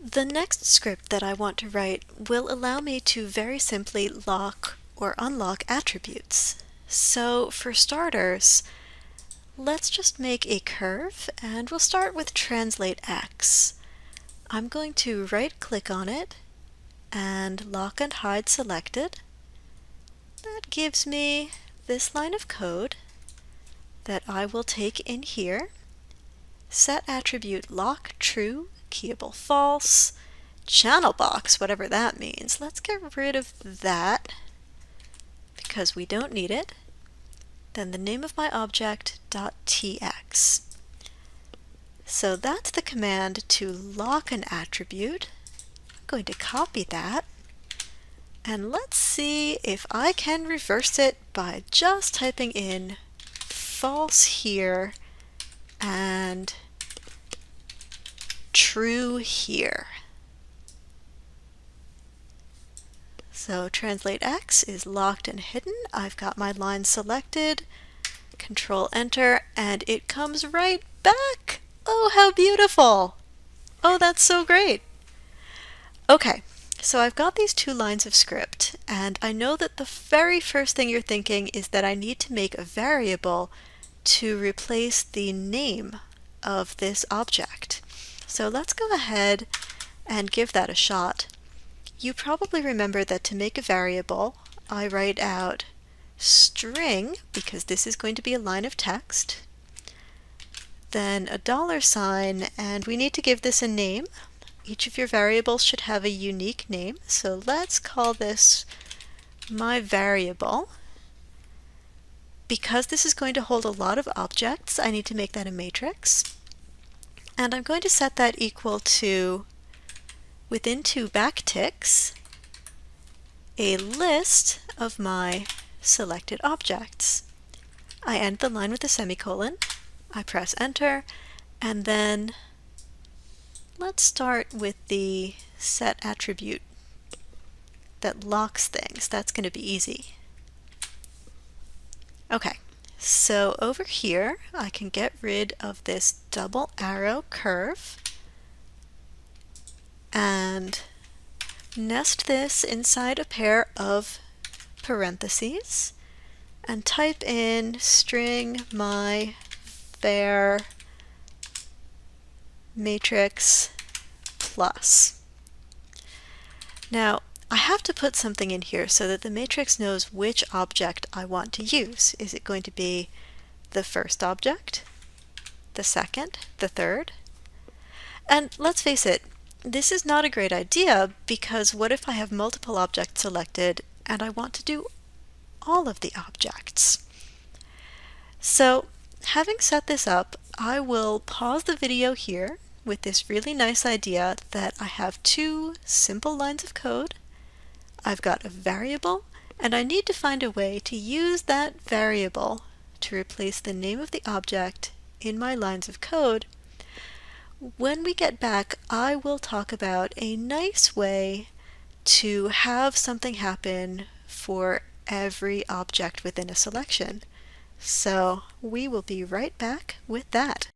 The next script that I want to write will allow me to very simply lock or unlock attributes. So for starters, let's just make a curve and we'll start with Translate X. I'm going to right-click on it and Lock and Hide selected. That gives me this line of code that I will take in here. Set attribute lock true, keyable false, channel box, whatever that means. Let's get rid of that because we don't need it. Then the name of my object .tx. So that's the command to lock an attribute. I'm going to copy that. And let's see if I can reverse it by just typing in false here and true here. So Translate X is locked and hidden. I've got my line selected. Control Enter, and it comes right back. Oh, how beautiful! Oh, that's so great! Okay, so I've got these two lines of script, and I know that the very first thing you're thinking is that I need to make a variable to replace the name of this object. So let's go ahead and give that a shot. You probably remember that to make a variable, I write out string, because this is going to be a line of text, then a $sign, and we need to give this a name. Each of your variables should have a unique name, so let's call this my variable. Because this is going to hold a lot of objects, I need to make that a matrix. And I'm going to set that equal to, within two backticks, a list of my selected objects. I end the line with a semicolon, I press enter, and then let's start with the set attribute that locks things. That's going to be easy. Okay, so over here I can get rid of this double arrow curve and nest this inside a pair of parentheses and type in string my var matrix plus. Now I have to put something in here so that the matrix knows which object I want to use. Is it going to be the first object, the second, the third? And let's face it, this is not a great idea because what if I have multiple objects selected and I want to do all of the objects? So having set this up, I will pause the video here with this really nice idea that I have two simple lines of code. I've got a variable, and I need to find a way to use that variable to replace the name of the object in my lines of code. When we get back, I will talk about a nice way to have something happen for every object within a selection. So we will be right back with that.